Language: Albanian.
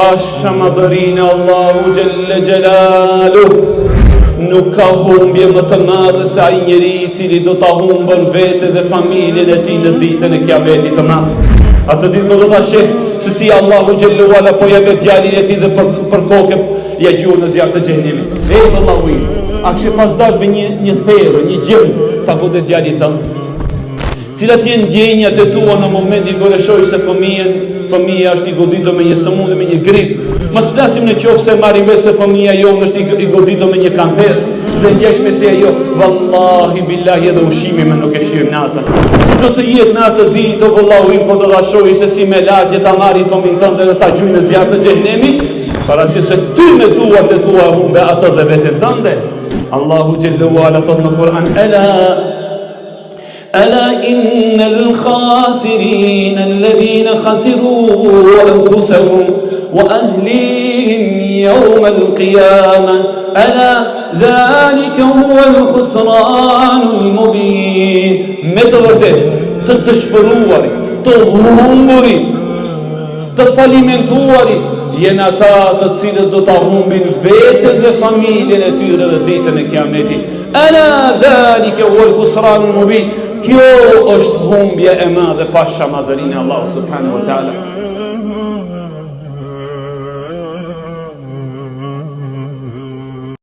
Shamadërinë Allahu Gjelle Gjelalu nuk ka humbje më të madhe se ai njeri I cili do ta humbën vete dhe familjen e tij në ditën e Kiametit të madh. Atë ditë do ta sheh se si Allahu Gjelle Wala po jep djalin e tij dhe për kokë ja gjuar në zjarr të xhenemit. Allahu, a kishe pas dash me një therrë, një gjë ta godë djalin tënd? Cilat jenë ndjenjat e tua në momentin kur e shoh se fëmia është I goditur me një sëmundje, me një grip. Mos flasim në qoftë se marrim vesh se fëmia jonë është I goditur me një kancer. Dhe ndjesh me se ajo, vallahi billahi edhe ushqimi më nuk e shijm natën. Si do të jetë në atë ditë, o vallahu po do ta shohë se si me lagje ta marri fëmin tënd dhe ta gjujë në zjarr të xhenemit, para se ty me duart e tua humbe ato dhe veten tënde. Allahu xhellahu ala thot në Kur'an, ألا إن الخاسرين الذين خسروا أنفسهم وأهليهم يوم القيامة ألا ذلك هو الخسران المبين متردد تدشبرواري تهمبري تفalimentuari jenë ata të cilët do ta humbin veten dhe familjen e tyre në ditën e Kiametit. Ala dhalika huwa al-khusran al-mubin. Kjo është humbje e madhe pa shamadërinë Allahu subhanahu wa taala.